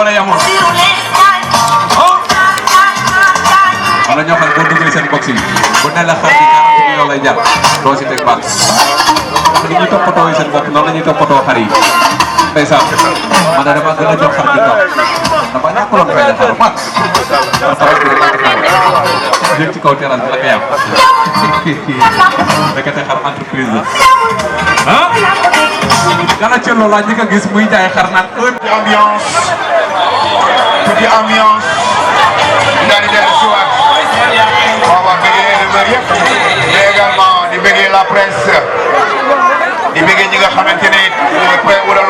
doole yamul wala ñoo xam boo duggee seen box yi bu ne la xar bi 40 millions lay jar doo si teg baat ni ñuy toppatoo yi seen bopp noonu la ñuy toppatoo xar yi ndeysaan man dama gën a jox xar bi kaw dama ñàkkaloon fay la xar man yëg ci kaw terrasse bi la ko yàq nekkate xar entreprise la ah gana cëlloo laa njëkk a gis muy jaay xar naan ambiance tuuti ambiance daal di dellu si waat waaw bëggee éleveurs yëpp mais également di bëggee la presse di bëggee ñi nga xamante ne koy wural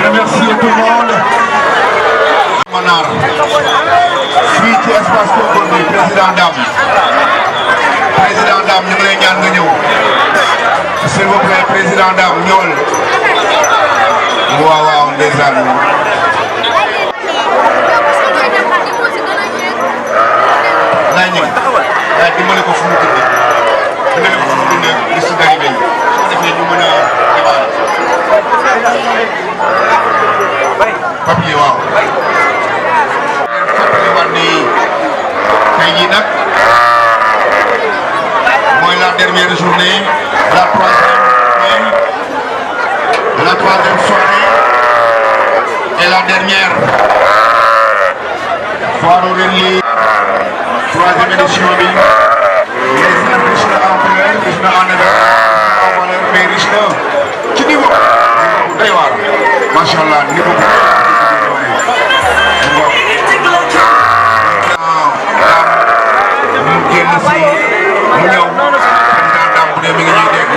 remercier tout le monde Manar fii ci espace Koungheul bi président Dame ñu ngi lay ñaan nga ñëw s'il vous plaît président Dame ñëwal waaw waaw ndeysaan naa ñëw daa dimbale ko fu mu tuddee dimbale ko fu mu tuddee liste d'arrivée yi soo defee ñu mën a démarrer papier waaw fàttali waat ni tey jii nag mooy la dernière journée de la troisième soirée et la dernière foire au Relais troisième édition bi les riche na en valeur riche na en valeur mais riche na ci niveau doy waar macha allah niveau mu ñëw président Dame bu dee mi ngi ñuy dégg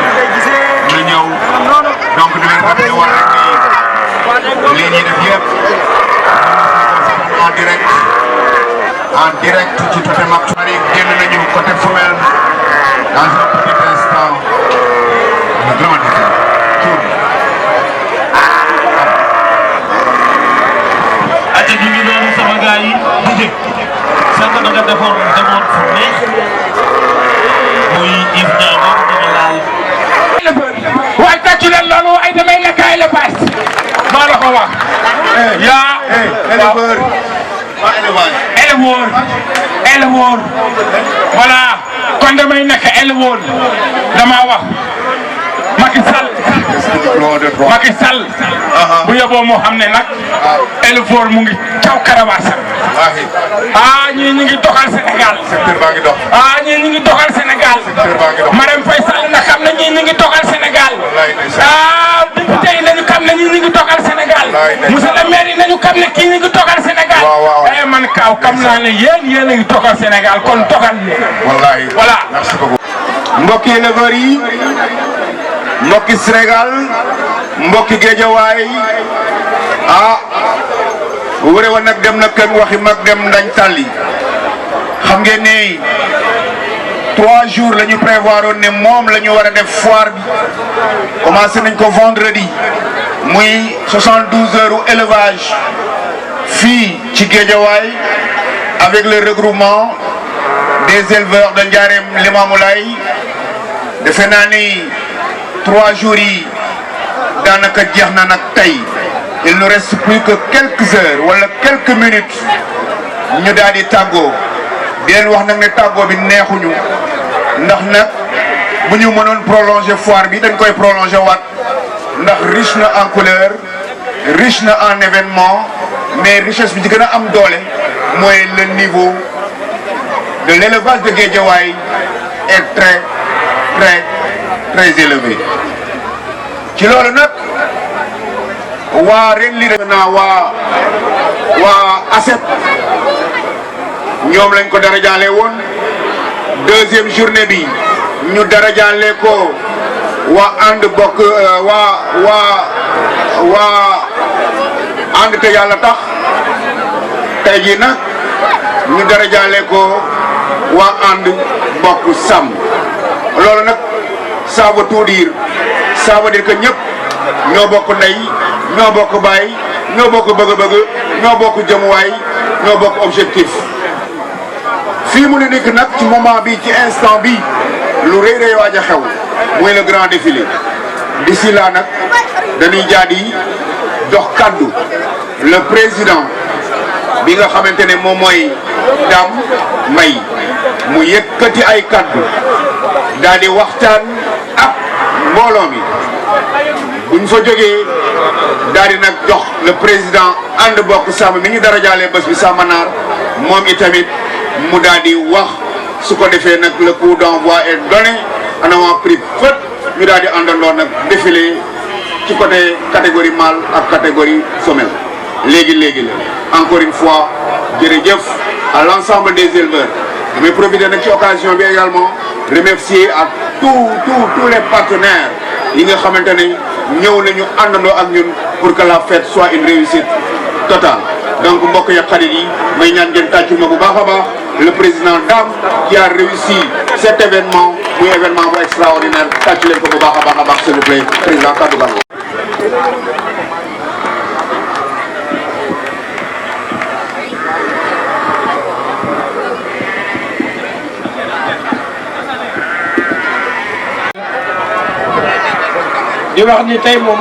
na ñëw donc di leen rappeler war rek ni lii ñuy def yëpp en direct ci Totem Actu génn nañu côté femelle dans un petit instant le grand défi aja ñu ngi noonu sama gars yi DJ sant na nga demoon fu neex muy Yves Niang moom dama laal waaye tàccu leen loolu ay damay lekk ay la paas maa la ko wax yaa éleveur éleveur voilà kon damay nekk éleveur dama wax Macky Sall bu yeboo moo xam ne nag éleveur mu ngi caw karawaasa ñii ñu ngi doxal Sénégal ñii ñu ngi doxal Sénégal Marème Faye Sall na xam ne ñii ñu ngi doxal Sénégal député yi nañu xam ne ñii ñu ngi doxal Sénégal monsieur le maire yi nañu xam ne kii ñu ngi doxal Sénégal man kaaw xam naa ne yéen a ngi doxal Sénégal kon doxal wallahi voilà merci beaucoup mbokki éleveurs yi mbokki Sénégal mbokki Géejawaay wure wa nag dem na kën waxi mag dem ndañ tàlli xam ngeen ni 3 jours la ñu prévoir woon ne moom la ñu war a def foire bi commencé nañ ko vendredi muy 72 heures élevage fii ci Géejawaay avec le regroupement des éleveurs de Ndiarème Limamoulaye defe naa ni 3 jours yi daanaka jeex na nag tey il nous reste plus que quelques heures wala quelques minutes ñu daal di tàggoo di leen wax nag ne tàggoo bi neexuñu ndax nag bu ñu mënoon prolonger foire bi dañ koy prolonger waat ndax riche na en couleur riche na en événement mais richesse bi ci gën a am doole mooy le niveau de l'élevage de Guédiawaye est très très très élevé ci loolu nag waa ren li naa waa ASEP ñoom lañ ko darajaale woon deuxième journée bi ñu darajaale ko waa ànd bokk waa ànd te yàlla tax tey jii nag ñu darajaale ko waa ànd bokk sàmm loolu nag ça veut tout dire ça veut dire que ñëpp ñoo bokk ndey ñoo bokk baay ñoo bokk bëgg-bëgg ñoo bokk jëmuwaay ñoo bokk objectif fii mu ne nekk nag ci moment bi ci instant bi lu rëy rëy waaj a xew mooy le grand défilé d'ici là nag dañuy jaadi jox kaddu le président bi nga xamante ne moom mooy Dame Mbaye mu yëkkati ay kaddu daal di waxtaan ak mbooloo mi buñ fa jógee daal di nag jox le président ànd bokk sàmm mi ñu dara jaalee bés bi Sàmmanaar moom itamit mu daal di wax su ko defee nag le coup d'envoi est donné en avant pris fët ñu daal di àndandoo nag défilé ci côté catégorie mâle ak catégorie femelle léegi la encore une fois jërëjëf à l'ensemble des éleveurs damay profiter nag ci occasion bi également remercier à tous les partenaires yi nga xamante ne ñëw nañu àndandoo ak ñun pour que la fête soit une réussite totale donc mbokk ya xarit yi may ñaan ngeen tàccu ma bu baax a baax le président Dame qui a réussi cet événement muy événement bu extraordinaire tàccu leen ko bu baax a baax s'il vous plaît président kaddu gaa di wax ni tey moom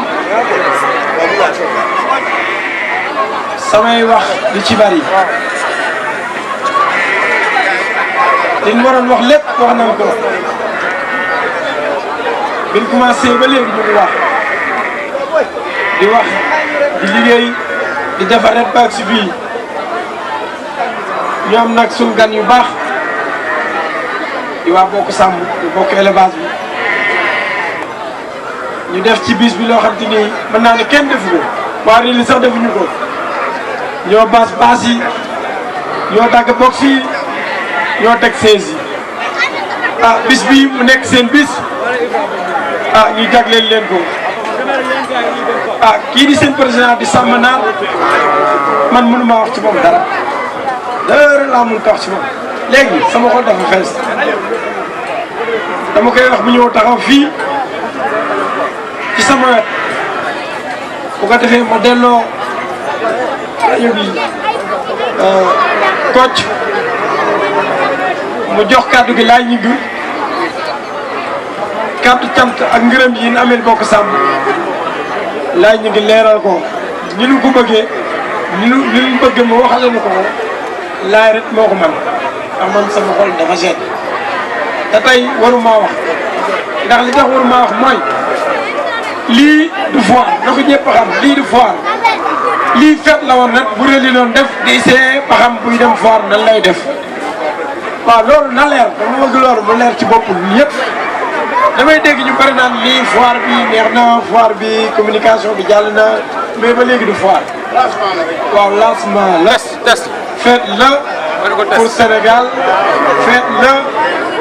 samay wax li ci bari li ñu waroon wax lépp wax nañ ko biñ commencé ba léegi ñu ngi wax di liggéey di defar ret baag si bii ñu am nag suñu gan yu baax di waa bokk sàmm di bokk élevage bi ñu def ci bis bi loo xam te ni mën naa ne kenn defu ko waa réew mi sax defuñu ko ñoo baas yi ñoo dagg box yi ñoo teg sees yi bis bi mu nekk seen bis ñu jagleel leen ko kii di seen président di Sàmmanaar man mënu maa wax ci moom dara laa mun ko wax ci moom léegi sama xol dafa fees dama koy wax bu ñëw taxaw fii ci sama wet bu ko defee ma delloo rajo bi Kocc mu jox kàddu gi laay ñibbi kàddu cant ak ngërëm yi ñu amee bokk sàmm laay ñu ngi leeral ko ni ñu ko bëggee ni ñu bëgg ma waxale ni ko laay rek moo ko man ndax man sama xol dafa seet te tey waruma wax ndax li tax waruma wax mooy lii du foire na ko ñëpp xam lii du foire lii fet la woon rek bu rëli doon def di see ba xam buy dem foire nan lay def waaw loolu na leer dama bëgg loolu mu leer ci bopp ñëpp damay dégg ñu bari naan lii foire bi neex na foire bi communication bi jàll na mais ba léegi du foire waaw lancement la fête la pour Sénégal fête la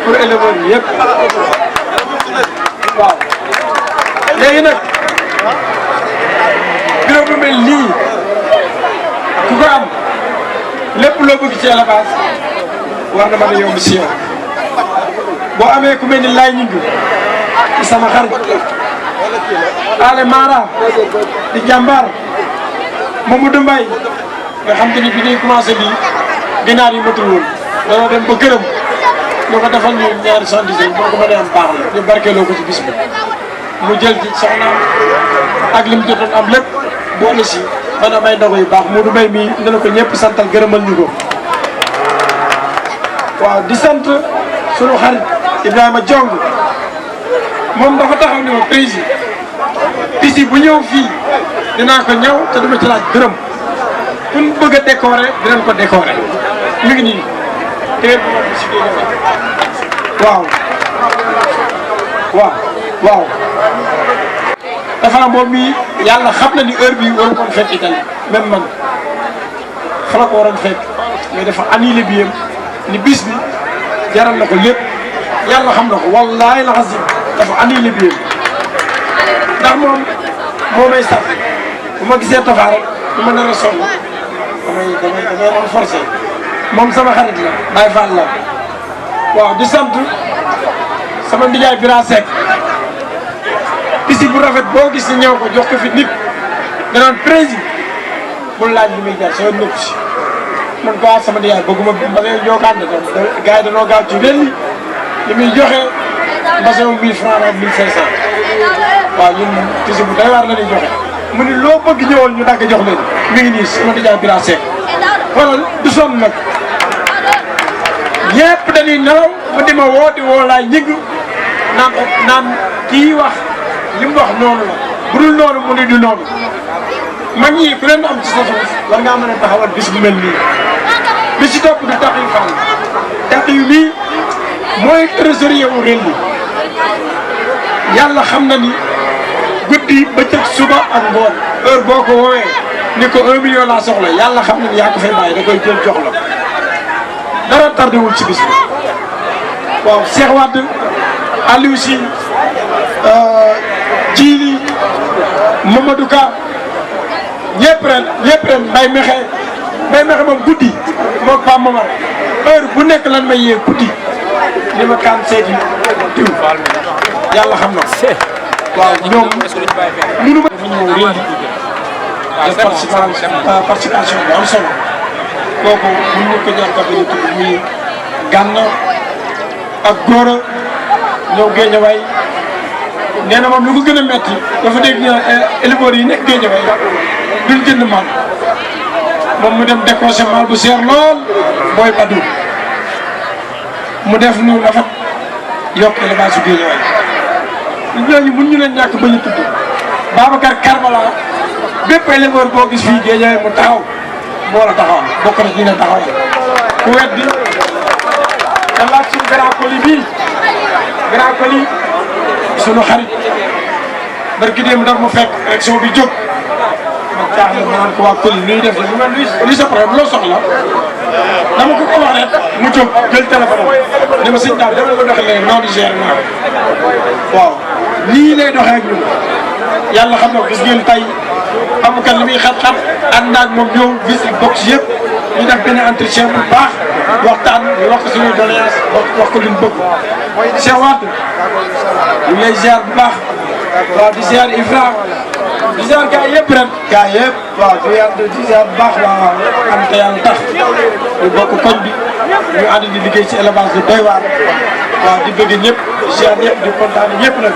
pour éleveurs yi yëpp waaw léegi nag bureau bu mel nii ku ko am lépp loo bëgg ci élevage war na mën a yomb si yow boo amee ku mel ni laay ñingi di sama xarit ale Mara di jàmbaar Mamadou Mbaye nga xam te ni bi ñuy commencé lii ginaar yi matul woon dana dem ba gërëm ñoo ko defal ñu ñaari 70 boo ko mënee am baax la ñu barkeeloo ko ci bis bi mu jël ci soxnaam ak li mu jotoon am lépp boole si man may ndogo yu baax Modou Mbaye mii ne na ko ñëpp santal gërëmal ñu ko waaw di sant sunu xarit Ibrahima Jong moom dafa taxaw ni ma président bis yi bu ñëw fii dinaa ko ñëw te dama ci laaj gërëm ku ñu bëgg a décorer dinañ ko décorer mi ngi nii téer bi moom si waaw dafa moom mi yàlla xam na ni heure bi waru koon fekk Italie même man fa la ko waroon fekk mais dafa annulé bi yam ni bis bi jaral na ko lépp yàlla xam na ko wallaahi la xasim dafa annulé bi yam ndax moom moo may sax bu ma gisee Tafa rek bu ma nar a sonn damay renforcé moom sama xarit la Baye Fall la waaw di sant sama ndijaay Bira Seck pisi bu rafet boo gis ni ñëw ko jox ko fi nit danaan président bul laaj li muy jar soo nëpp si man ko sama ndijaay bëgguma ba ngay jookaan de gars yi danoo gaaw ci ren li muy joxe mbasin 1000 francs ak 1500 waaw ñun tisi bu doy waar la ñuy joxe mu ni loo bëgg ñëwal ñu dagg jox leen mi ngi nii sama nijaay Bira Seck xoolal du sonn nag ñëpp dañuy nelaw mu di ma woo di woo laay ñig naan kii wax li mu wax noonu la bu dul noonu mu ni du noonu mag ñi ku leen am ci sa suuf war ngaa mën a taxawal bis bu mel nii bi ci topp du tax yu fan tax yu nii mooy trésorier wu réew mi yàlla xam na ni guddi bëccëg suba ak ngoon heure boo ko woowee ni ko 1 million laa soxla yàlla xam na ni yaa ko fay bàyyi da koy jël jox la dara tardé wul ci bis bi waaw Cheikh Wade Aliou Sy Djili Mamadou Ka ñëpp ren Mbaye Mexe moom guddi moom Pape Momar heure bu nekk lan may yee guddi ni ma kaan seeti diw yàlla xam na waaw ñoom mënu ma dafa ñëw réew def participation bu am solo kooku mun ñu ko ñàkk a bañ a tudd muy Gànna ak Góora ñëw Géejawaay nee na moom lu ko gën a metti dafa dégg ñu éleveurs yi nekk Géejawaay duñ jënd mal moom mu dem décoché mal bu seer lool booy Badou mu def nu rafet yokk élevage su Géejawaay ñooñu mun ñu leen ñàkk bañ a tudd Babacar Karbala bépp éleveur boo gis fii Géejawaay mu taxaw moo la taxawal bokk na ñu ne taxawal ku weddi da laaj suñu grand colis bii grand colis sunu xarit barki démb daf mu fekk élection bi jóg ma jaaxle ma naan ko waa colis nuy def lu mel ni sa problème loo soxla dama ko wax rek mu jóg jël téléphone am ne ma sëñ daal dama ko doxalee noonu gère naa waaw nii lay doxee ak ñun yàlla xam na gis ngeen tey amukat li muy xat-xat ànd ak moom ñëw visite box yëpp ñu def benn entretien bu baax waxtaan ñu wax ko suñuy doléance wax ko luñ bëgg Cheikh Wade ñu lay ziar bu baax waaw di ziar Ifra di ziar gars yëpp ren gars yëpp waaw di ziar bu baax waaw am te yàlla tax ñu bokk koñ bi ñu ànd di liggéey ci élevage bi doy waar waaw di bëgg ñëpp di ziar ñëpp di kontaan ñëpp nag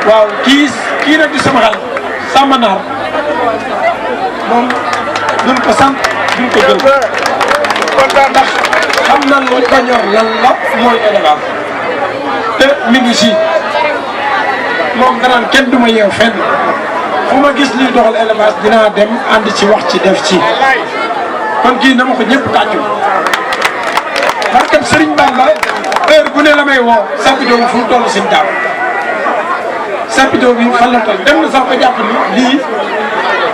waaw kii nag di sama xarit Samba Naar moom duñ ko sant duñ ko jël ndax xam nan li ko ñor lan la mooy élevage te mi ngi si moom danaan kenn du ma yeew fenn fu ma gis liy doxal élevage dinaa dem ànd ci wax ci def ci kon kii na ma ko ñëpp tàccu barkab Serigne Bamba heure bu ne la may woo Sapido fu mu toll seen daaw Sapido bi fan la toll dem na sax ba jàpp ni lii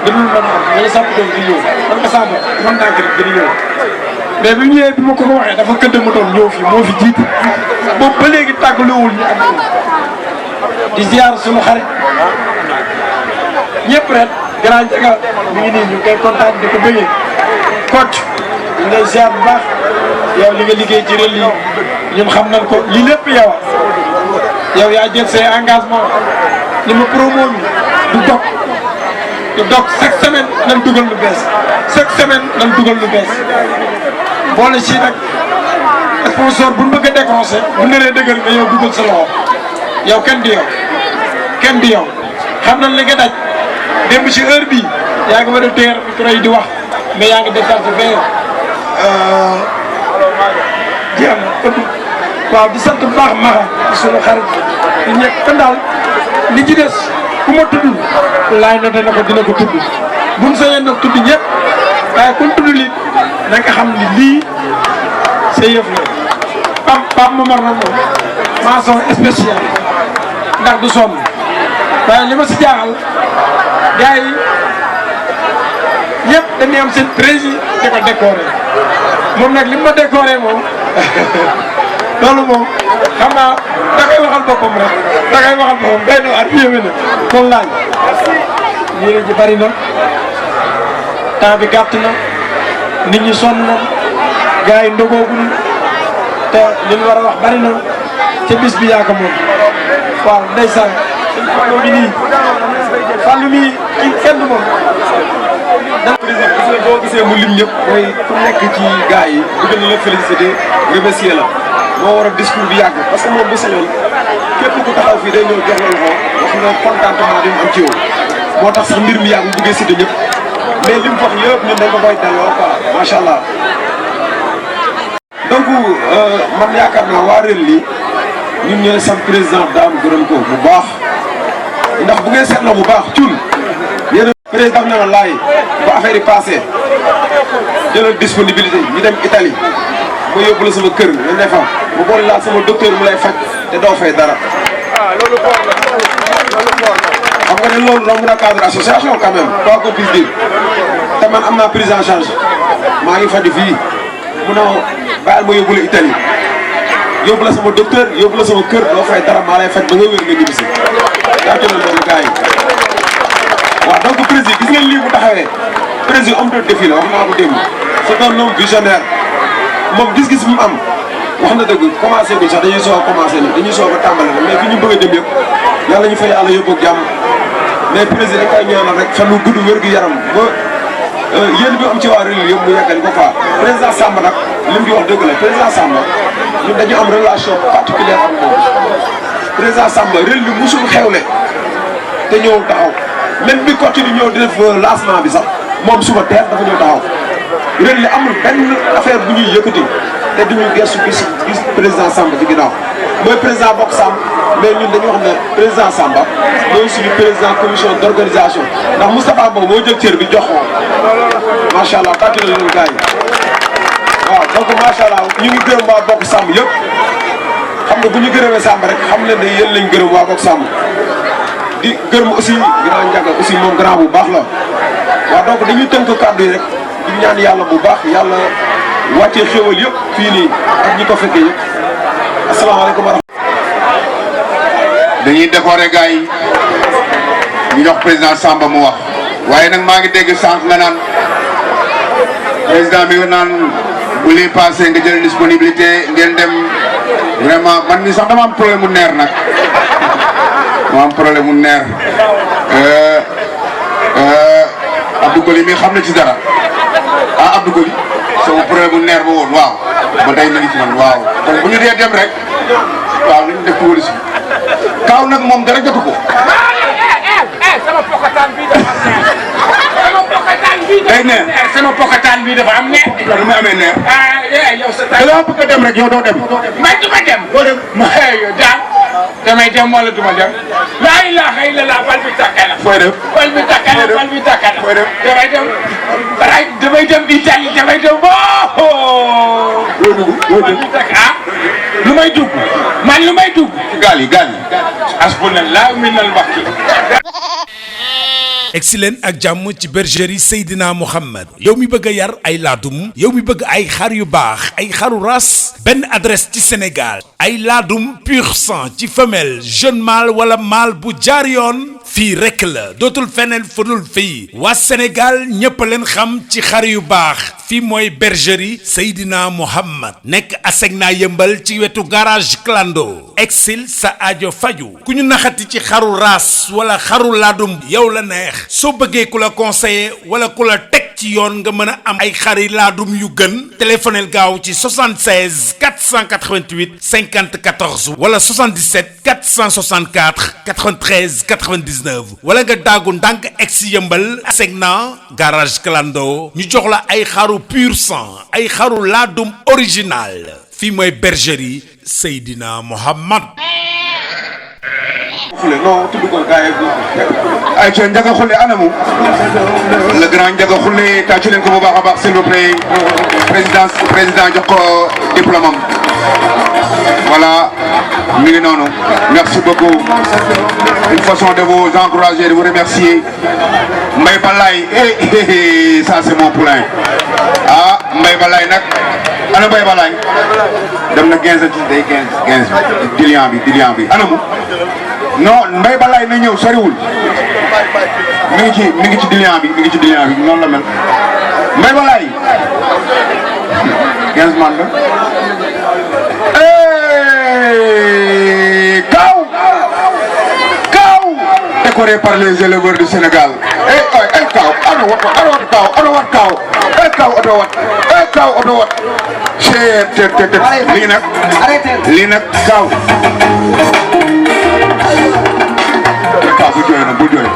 dañu mën a am wala Sapido di ñëw man nga sàmm mën naa gën a ñëw mais bi mu ñëwee bi ma ko waxee dafa këdd ma doon ñëw fii moo fi jiitu boobu ba léegi tàggalewul ñu ak di ziar suñu xarit ñëpp ren grand jaga mi ngi nii ñu koy kontaan di ko bëggee coach ñu ngay ziar bu baax yow li nga liggéey ci rel yi ñun xam nañ ko li lépp yow yow yaa jël say engagement ni ma promo mi du dog chaque semaine nañ dugal lu bees chaque semaine nañ dugal lu bees boole ci nag sponsor bu ñu bëgg a décrocher bu neree dëgër nga yow dugal sa loxo yow kenn di yow xam nañ li nga daj démb ci heure bii yaa ngi war a teer micro yi di wax mais yaa ngi déchargé vers jeex na waaw di sant bu baax Maxa di sunu xarit di ñëpp kon daal li ci des ku ma tudd laay noté na ko dina ko tudd buñ sañoon nag tudd ñëpp waaye kun tudd li na nga xam ni lii sa yëf la Pape Momar nag moom mention spéciale ndax du sonn waaye li ma si jaaxal gars yi ñëpp dañuy am seen président di ko décoré moom nag li ma décoré moom loolu moom xam naa da koy waxal boppam rek da koy waxal boppam day na at yéeme na moom laaj yéene ji bari na temps bi gàtt na nit ñi sonn na gars yi ndogooguñ te li ñu war a wax bari na ca bis bi yaa ko moom waaw ndeysaan Fallou bi nii Fallou mii kii kenn du moom. président boo gisee mu lim ñëpp mooy ku nekk ci gars yi bëgg na la féliciter remercier la moo war a discours bi yàgg parce que moom bu sañoon képp ku taxaw fii day ñëw jox la loxo wax nga contentement bi mu am ci yow moo tax sax mbir mi yàgg mu bëggee Siteu ñëpp mais li mu wax yëpp ñun dañ ko koy delloo quoi macha allah. donc man yaakaar naa waa réel lii ñun ñooy sam président daam gërëm ko bu baax ndax bu ngeen seetloo bu baax cun yéen président ne la laay ba affaire yi passé jëlal disponibilité ñu dem Italie ma yóbbu la sama kër nga ne fa ma boole laa sama docteur mu lay faj te doo fay dara. xam nga ne loolu romb na cadre association quand même quoi qu'on puisse dire te man am naa prise en charge maa ngi faju fii munoo bàyyil ma yóbbu la Italie yóbbu la sama docteur yóbbu la sama kër doo fay dara maa lay faj ba nga wér nga ñibbi si daa jëloon loolu gars yi waaw donc président gis ngeen lii bu taxawee président homme de défi la wax naa ko démb c'est un homme visionnaire moom gis-gis bi mu am wax na dëgg commencé guñ sax dañuy soog a commencé ni dañuy soog a tàmbale na mais fi ñu bëgg a jëm yëpp yàlla ñu fa yàlla yóbbu ak jàmm mais président dañ koy ñaanal rek fan wu gudd wér gu yaram ba yéen bi am ci waa réew yëpp mu yeggali ko quoi président Samba nag li mu di wax dëgg la président Samba ñun dañu am relation particulière ak moom président Samba réew mi musul xewle te ñëw taxaw même bi continue ñëw di def lancement bi sax moom suba teel dafa ñëw taxaw réew mi amul benn affaire bu ñuy yëkkati te duñu gëstu gis président Samba ci ginnaaw mooy président bokk Samba mais ñun dañu wax ne président Samba mooy suñu président commission d' organisation ndax Moustapha Mbow moo jël cër bi jox ko macha allah tàcc na leen gars yi waaw donc macha allah ñu ngi gërëm waa bokk Samba yëpp xam nga bu ñu gërëmee Samba rek xam leen ne yéen lañ gërëm waa bokk Samba di gërëm aussi grand Ndiaga aussi moom grand bu baax la waaw donc dañuy tënk kàddu yi rek di ñaan yàlla bu baax yàlla wàccee xéwal yëpp fii nii ak ñi ko fekkee yëpp asalaamaaleykum wa rahmatulah. dañuy décorer gars yi ñu jox président Samba mu wax waaye nag maa ngi dégg sànq nga naan président bi nga naan bu lii passé nga jël disponibilité ngeen dem vraiment man mi sax dama am problème mu neer nag dama am problème mu neer Abdou Koli mi xam na ci dara ah Abdou Koli sama problème mu neer ba woon waaw ba tey mi ngi ci man waaw kon bu ñu dee dem rek waaw nañu def ci wëlis bi Kaaw nag moom dara jotu ko. sama pokataan bii dafa am neex. sama pokataan bii day neex. sama pokataan bii dafa am neex. lu muy amee neex. yow sa da ngaa bëgg a dem rek yow doo dem. man du ma dem. doo dem. yow daal damay dem wala du ma dem. laa ilaaha illallah bal bi tàkk na. fooy def. bal bi tàkk na bal bi tàkk na. fooy def. damay dem Italie damay dem boo. doo dugg doo dugg. lu may dugg man lu may dugg. gaal yi gaal yi. asbunallah minal wakil. egsi leen ak jàmm ci bergerie Seydina Mohamed yow mi bëgg a yar ay laadum yow mi bëgg ay xar yu baax ay xaru ras benn adresse ci Sénégal ay laadum pur sang ci femelle jeune mâle wala mâle bu jaar yoon fii rekk la dootul feneen fudul fii waa Sénégal ñépp leen xam ci xar yu baax fii mooy bergerie Seydina Mohamed nekk Asegna yëmbal ci wetu garage Clando exil sa aajo faju ku ñu naxati ci xaru ras wala xaru laadum yow la neex soo bëggee ku la conseiller wala ku la teg ci yoon nga mën a am ay xari laadum yu gën téléphonel gaaw ci 76 488 50 14 wala 77 464 93 99 wala nga daagu ndànk ex yëmbal Asegna garage Clando ñu jox la ay xaru pur sang ay xaru laadum original fii mooy bergerie Seydina Mohamed. non tudd ko gars yi ay ca Ndiaga Khoule anamu le grand Ndiaga Khoule tàccu leen ko bu baax a baax s'il vous plaît président jox ko diplôme am voilà mi ngi noonu merci beaucoup une façon de vous encourager de vous remercier Mbaye Balaye ça c'est mon poulain ah Mbaye Balaye nag ana Mbaye Balaye dem na 15 ci day 15 dilian bi anamu non Mbaye Balaye na ñëw soriwul mi ngi ci dilian bi noonu la mel Mbaye Balaye 15 man la Kaaw décoré par les éleveurs du Sénégal Kaaw ana wat Kaaw kaw oto wat kaw oto wat te lii nag kaw bu jooy nag bu jooy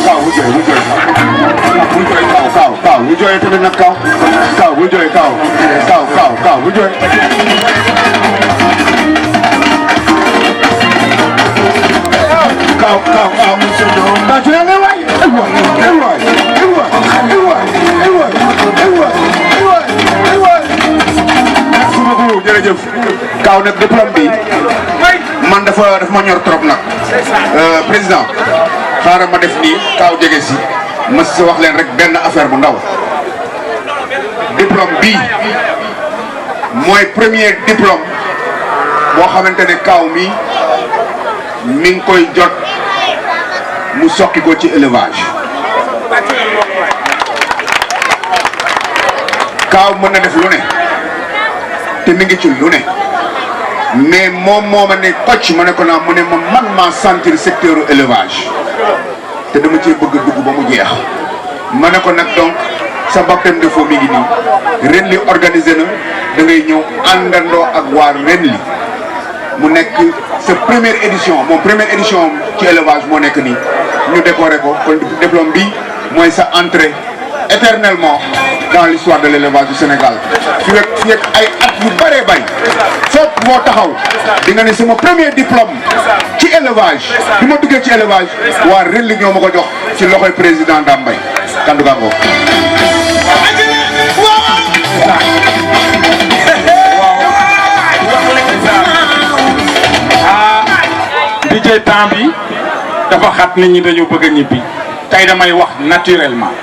kaw bu jooy kaw bu jooy tamit nag kaw bu jooy kaw bu jooy kaw jërëjëf kaw nag diplôme bi man dafa ma ñor trop nag président xaaral ma def nii kaw jege si ma si wax leen rek benn affaire bu ndaw diplôme bii mooy premier diplôme boo xamante ne kaw mi ngi koy jot mu soqi ko ci élevage kaaw mën na def lu ne te mi ngi ci lu ne mais moom moo ma ne Kocc ma ne ko naa mu ne ma man maa sentir secteur élevage te dama cee bëgg a dugg ba mu jeex ma ne ko nag donc sa baptême de feu mi ngi nii ren li organisé na da ngay ñëw àndandoo ak waa ren li mu nekk sa première édition moom première édition ci élevage moo nekk nii ñu décoré ko kon diplôme bi mooy sa entrée éternellement dans l'histoire de l'élevage du Sénégal fi ak ay at yu bëree bëri foog moo taxaw di nga ne sama premier diplôme ci élevage bi ma duggee ci élevage waa ren li ñoo ma ko jox ci loxoy président Dame Mbaye kandu gaa ngoo di jël temps bi dafa xat nit ñi dañu bëgg a ñibbi tey damay wax naturellement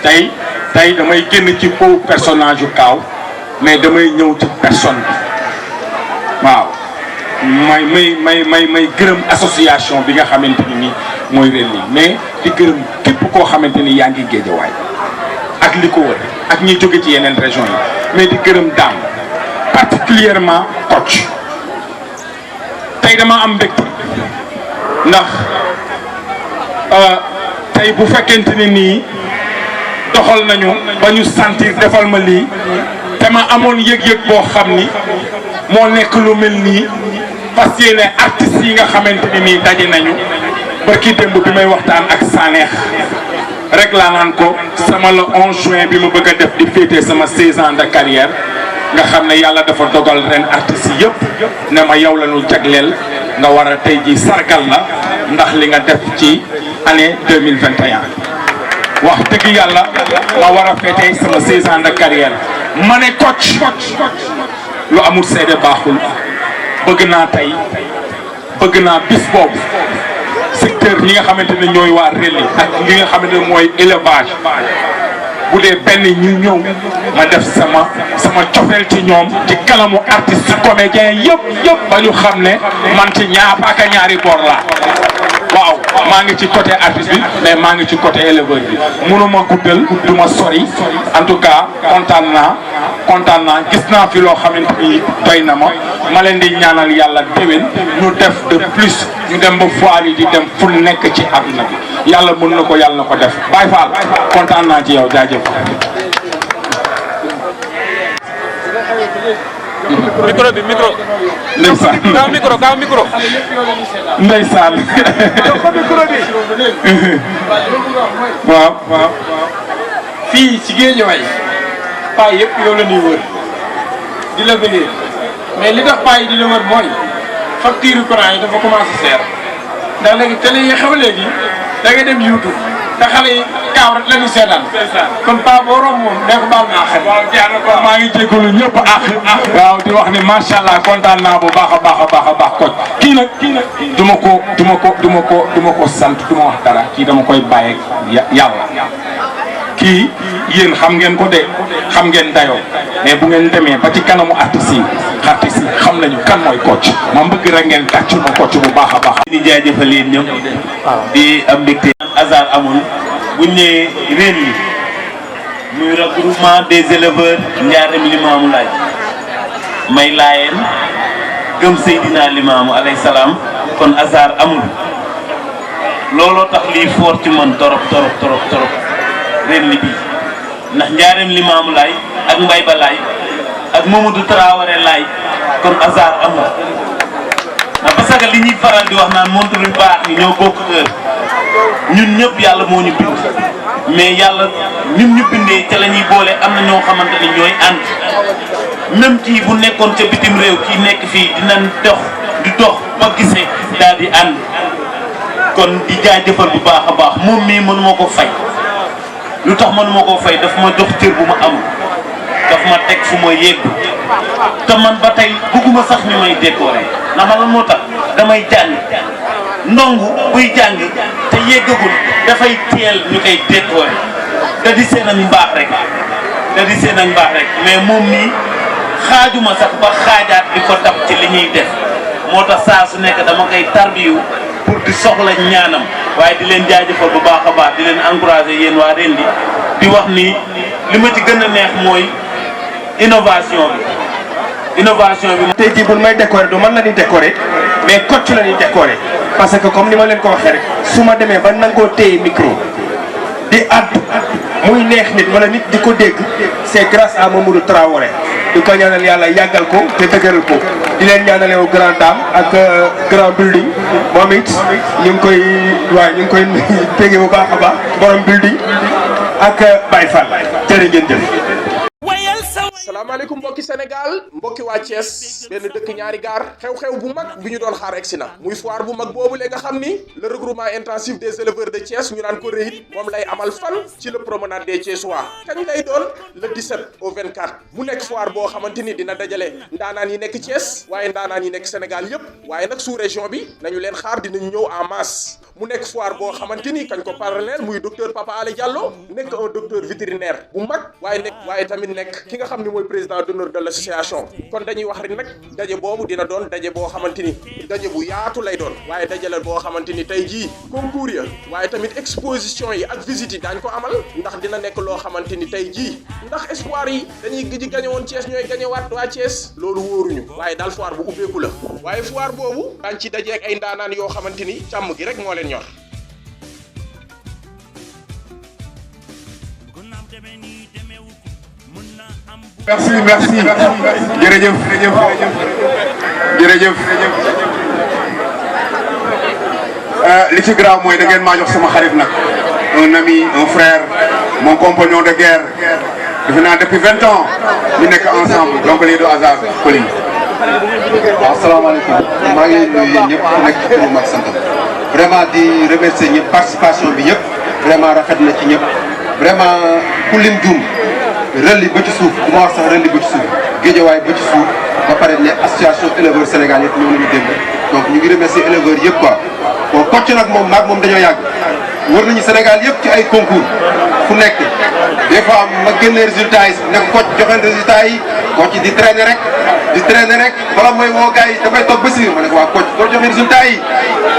tey damay génn ci faux personnage yu Kaaw mais damay ñëw ci personne bi waaw may gërëm association bi nga xamante ni mooy ren li mais di gërëm képp koo xamante ni yaa ngi Géejawaay ak li ko wër ak ñi jóge ci yeneen région yi mais di gërëm daam particulièrement Kocc tey dama am mbégte ndax tey bu fekkente ne nii doxal nañu ba ñu sentir defal ma lii te ma amoon yëg-yëg boo xam ni moo nekk lu mel nii fas yéene artistes yi nga xamante ni nii daje nañu barki démb bi may waxtaan ak Saneex rek laa naan ko sama le 11 juin bi ma bëgg a def di fêter sama 16 ans de carrière nga xam ne yàlla dafa dogal ren artistes yëpp ne ma yow la ñu jagleel nga war a tey ji sargal la ndax li nga def ci année 2021 wax dëgg yàlla ma war a fêter sama 16 ans de carrière ma ne Kocc lu amul seede baaxul bëgg naa tey bëgg naa bis boobu secteur ñi nga xamante ne ñooy waa Relais ak li nga xamante ne mooy élevage bu dee benn ñu ñëw ma def sama cofeel ci ñoom ci kanamu artiste comédien yëpp ba ñu xam ne man ci paaka ñaari boor laa waaw maa ngi ci côté artiste bi mais maa ngi ci côté éleveur bi mënuma guddal du ma sori en tout cas kontaan naa gis naa fi loo xamante ni doy na ma leen di ñaanal yàlla déwén ñu def de plus ñu dem ba foire yi di dem fu nekk ci àdduna bi yàlla mën na ko yàlla na ko def Baye Fall kontaan naa ci yow jaajëf. micro. ndeysaan gaaw micro. ndeysaan. waaw. fii ci Géejawaay paa yëpp yow la ñuy wër di la venir mais li tax paa yi di la wër mooy facture courant yi dafa commencé seer ndax léegi télé yi xew léegi da ngay dem YouTube te xale yi Kaaw rek la ñu seetaan kon paa boo romb moom ne ko baal naa xel. maa ngi jégalu ñëpp waaw di wax ni macha allah kontaan naa bu baax a baax Kocc kii nag du ma ko sant du ma wax dara kii dama koy bàyyi yàlla. kii yéen xam ngeen ko de xam ngeen dayoo mais bu ngeen demee ba ci kanamu artistes yi xam nañu kan mooy Kocc ma bëgg rek ngeen tàccul ma Kocc bu baax a baax. di jaajëfal yéen ñëpp di am mbégte hasard amul buñ ne ren li muy regroupement des éleveurs Ndiarème Limamou Laye may laayeen gëm Seydina Limamou alayhi salaam kon hasard amul looloo tax lii fort ci man torop ren li bii ndax njaareem Limaamu Laay ak Mbay Ba Laay ak Mamadou Traoré Laay kon hasard amul ndax parce que li ñuy faral di wax naan montre yu baax yi ñoo bokk heure ñun ñëpp yàlla moo ñu bind mais yàlla ñun ñu bindee ca la ñuy boole am na ñoo xamante ni ñooy ànd même kii bu nekkoon ca bitim réew kii nekk fii dinañ dox di dox ba gisee daal di ànd kon di jaajëfal bu baax a baax moom mii mënuma ko fay lu tax mënuma koo fay daf ma jox cër bu ma amul daf ma teg fu ma yegg te man ba tey bëgguma sax ñu may décorer ndax man lan moo tax damay jàng ndongu buy jàng te yeggagul dafay teel ñu koy décorer da di seen ak mbaax rek mais moom mii xaajuma sax ba xaajaat di ko dab ci li ñuy def moo tax saa su nekk dama koy tarbiyu pour di soxla ñaanam waaye di leen jaajëfal bu baax a baax di leen encourager yéen waa Rendi di wax ni li ma ci gën a neex mooy innovation bi. tey jii bu may décorer du man la ñuy décorer mais coach la ñuy décorer parce que comme ni ma leen ko waxee rek su ma demee ba nangoo téye micro di addu muy neex nit wala nit di ko dégg c'est grâce à Mamadou Traoré di ko ñaanal yàlla yàggal ko te dëgëral ko di leen ñaanale wu grand dame ak grand building moom it ñu ngi koy tege bu baax a baax borom building ak Baye Fall jërë ngeen jëf. salaamaaleykum mbokki Sénégal mbokki waa Thiès benn dëkk ñaari gaar xew-xew bu mag bi ñu doon xaar egsi na muy foire bu mag boobu le nga xam ni le regroupement intensif des éleveurs de Thiès ñu naan ko REIT moom lay amal fan ci le promenade des Thiessois kañ lay doon le 17 au 24 mu nekk foire boo xamante ni dina dajale ndaanaan yi nekk Thiès waaye ndaanaan yi nekk Sénégal yépp waaye nag sous région bi nañu leen xaar dinañu ñëw en masse mu nekk foire boo xamante ni kañ ko parallèle muy docteur Papa Alé Diallo nekk un docteur vétérinaire bu mag waaye tamit nekk ki nga xam ni mooy président d'honneur de l'association kon dañuy wax rek nag daje boobu dina doon daje boo xamante ni daje bu yaatu lay doon waaye daje la boo xamante ni tey jii concours ya waaye tamit exposition yi ak visite yi daañ ko amal ndax dina nekk loo xamante ni tey jii ndax espoir yi dañuy ji gañe woon Thiès ñooy gañe waat waa Thiès loolu wóoruñu waaye daal foire bu ubbeeku la waaye foire boobu daañ ci daje ak ay ndaanaan yoo xamante ni càmm gi rek moo leen ñor. merci jërëjëf li ci grave mooy da ngeen maa jox sama xarit nag un ami un frère mon compagnon de guerre defe naa depuis 20 ans ñu nekk ensemble donc lii du hasard Coly. waaw asalaamaaleykum maa ngi nuyu yéen ñëpp ku nekk ci turam ak santam vraiment di remercier ñëpp participation bi yëpp vraiment rafet na ci ñëpp vraiment ku lim juum rëlli ba ci suuf bu ma wax sax rëlli ba ci suuf géejawaay ba ci suuf ba pare ne association éleveurs Sénégal yëpp ñoo nañu démb donc ñu ngi remercier éleveurs yëpp quoi bon Kocc nag moom maag moom dañoo yàgg wër nañu Sénégal yëpp ci ay concours fu nekk des fois ma génne résultats yi ne Kocc joxe résultats yi Kocc di traîner rek bala mooy woo gars yi dafay toog ba si ma ne ko waa Kocc boo joxe résultats yi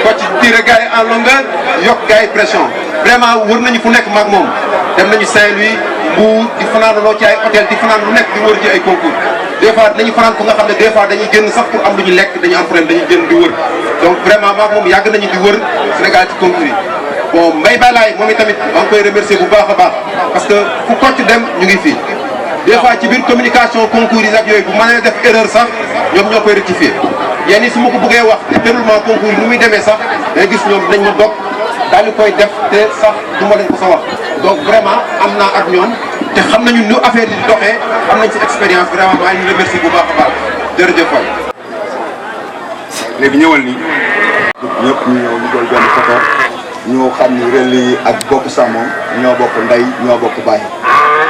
Kocc tiré gars yi en longueur yokk gars yi pression vraiment wër nañu fu nekk maag moom dem nañu Saint-Louis Mbour di fanaanaloo ci ay hôtel di fanaan lu nekk di wër ci ay concours des fois dañuy fanaan ko nga xam ne des fois dañuy génn sax pour am lu ñu lekk dañuy am problème dañuy génn di wër donc vraiment maag moom yàgg nañu di wër Sénégal ci concours yi bon Mbaye Balaye moom itamit maa ngi koy remercier bu baax a baax parce que fu Kocc dem ñu ngi fii des fois ci biir communication concours yi ak yooyu bu mënee def erreur sax ñoom ñoo koy rectifier yéen su ma ko bëggee wax te déroulement concours yi nu muy demee sax day gis ñoom dinañ ma dog daal di koy def te sax du ma leen ko sa wax donc vraiment am naa ak ñoom te xam nañu nu affaire yi di doxee am nañ ci expérience vraiment maa ngi remercier bu baax a baax jërëjëf waay. léegi ñëwal nii. ñëpp ñu ñëw ñu doon benn photo ñu xam ni Rendi ak bokk sa moom ñoo bokk ndey ñoo bokk baay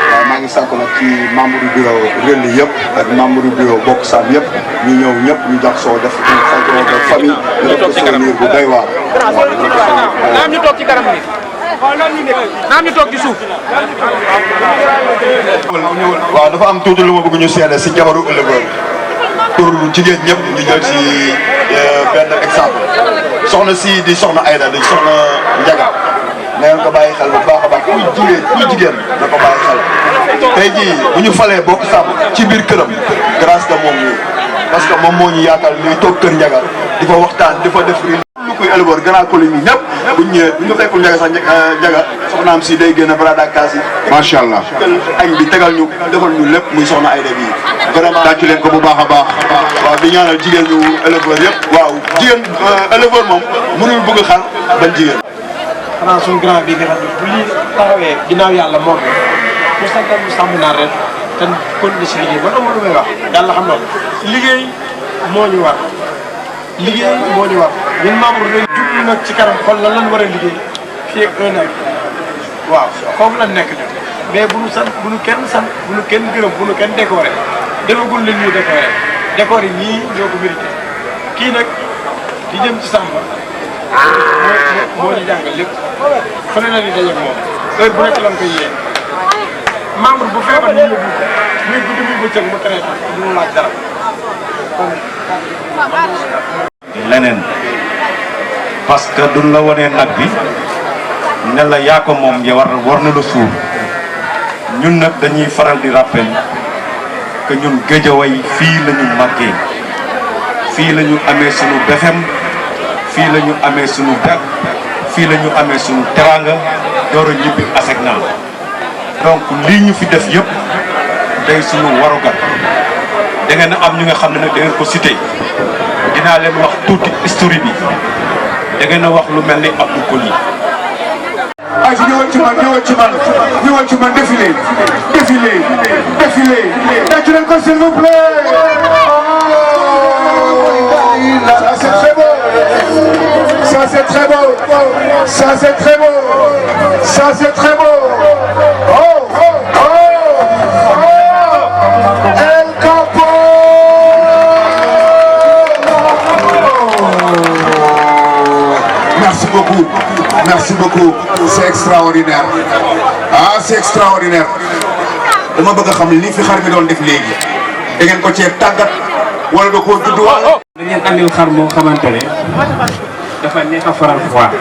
waaw maa ngi sàkku nag ci membre du bureau Rendi yëpp ak membre du bureau bokk sam yëpp ñu ñëw ñëpp ñu jax soo def une photo de famille def ko souvenir bu doy waar. naam ñu toog ci kanam ni naam ñu toog ci suuf. waaw dafa am tuuti lu ma bëgg ñu seede si jabaru éleveur pour jigéen ñëpp ñu jël si benn exemple soxna si di soxna Aïda di soxna Njaga na ngeen ko bàyyi xel bu baax a baax kuy jigéen na ko bàyyi xel tey jii bu ñu falee bokk sàmm ci biir këram grâce de moom parce que moom moo ñu yaatal ñuy toog kër Ndiaga di fa waxtaan di fa def lu koy éleveur grand colonie ñëpp buñ ñëwee bu ñu fekkul Ndiaga sax Ndiaga soxnaam si day génn barada kaas yi. macha allah añ bi tegal ñu defal ñu lépp muy soxna Aïda bi vraiment tàcc leen ko bu baax a baax. waaw di ñaanal jigéen ñu éleveur yëpp waaw jigéen éleveur moom mënul bëgg xar bañ jigéen. xanaa suñu grand bi nga xam ne bu lii taxawee ginnaaw yàlla moom mu santal mu sàmm naa ren te continuer si liggéey man amul lu may wax yàlla xam na liggéey moo ñu war liggéey moo ñu war ñun membre dañ jublu nag ci kanam xool lan lañ war a liggéey fii ak 1 an waaw foofu la nekk ñun mais bu nu sant bu nu kenn sant bu nu kenn gërëm bu nu kenn décoré defagul li ñuy décoré décoré ñii ñoo ko mérité kii nag di jëm ci sàmm moo ñu jàngal lépp fa ne la ni dajeeg moom heure bu nekk lan koy yee membre bu feebar ñu yóbbu ko muy guddi muy bëccëg mu traité du mu laaj dara leneen parce que duñ la wonee nag bi ne la yaa ko moom ya war na la suur ñun nag dañuy faral di rappel que ñun Guédiawaye fii la ñu màggee fii la ñu amee sunu BFM fii la ñu amee sunu ber fii la ñu amee sunu teranga door a ñibbi ASECNA donc lii ñu fi def yëpp day sunu warugar da ngeen am ñu nga xam ne nag da ngeen ko cité dinaa leen wax tuuti histoire bi da ngeen a wax lu mel ni Abdou Koli. ay ñëwal ci man ñëwal ci man ñëwal ci man défilé défilé défilé tàcc leen ko s'il vous plaît. Ça c'est très beau. Ça c'est très beau. Ça c'est très beau. Ça c'est très beau. Oh oh oh. El Capo. Merci beaucoup. Merci beaucoup. C'est extraordinaire. Ah, c'est extraordinaire. dama bëgg a xam li fi xar mi doon def léegi da ngeen ko cee tàggat wala da koo judd wala. da ngeen andil xar moo xamante ne dafa neex a faral foire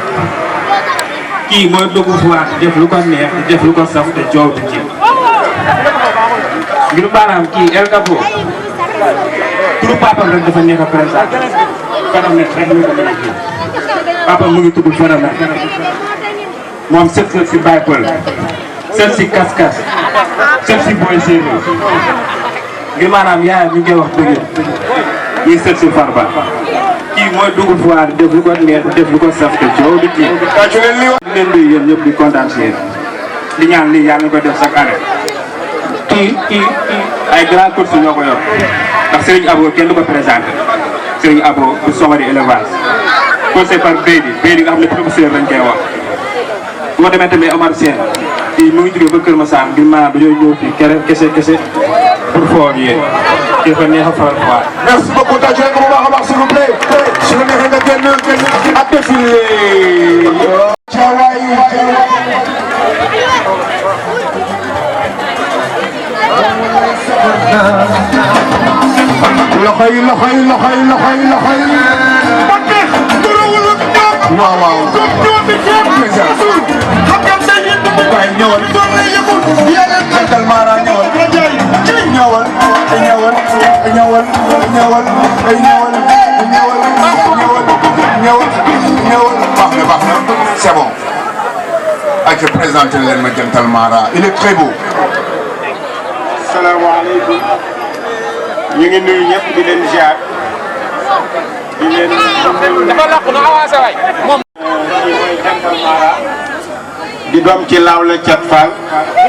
kii mooy dugg foire def lu ko neex def lu ko saf te joow du ci ngir maanaam kii El Capo turu papam rek dafa neex a présenté phénomène rek ñu ko mën a ji papa mu ngi tudd phénomène moom sët si Baye Pël sët si Kaskas sët si Boy Séeréer ngir maanaam yaayam ñu ngi koy wax dëgg ñuy sët si Farba kii mooy dugg foire def lu ko neex def lu ko saf te coow di ci di leen nuyu yéen ñëpp di kontaan si yéen di ñaan lii yàlla ñu koy def chaque année kii ay grand course ñoo ko yor ndax Serigne Abo kenn du ko présenté Serigne Abo du Somali élevage conseil par Bédi nga xam ne professeur lañ koy wax bu ma demee tamit Omar Sène kii mu ngi jógee ba Kër Massar ngir maanaam dañoo ñëw fii kese pour foo ak yéen kii fa neex a faral quoi. Merci beaucoup tàcc leen ko bu baax a baax s'il vous plaît. su la neexee nga génn ak défilé. loxo yi loxo yi loxo yi loxo yi loxo yi. waaw waaw. waaye ñëwal. Jantal Mara ñëwal. ñëwal ñëwal ñëwal ñëwal ñëwal baax na c'est bon. ak présenté leen ma Jantal Mara il est très beau. salaamaaleykum ñu ngi nuyu ñëpp di leen ziar di leen. dafa làqu na avancé waay moom. kii mooy Jantal Mara di doom ci Lawla Cat Fall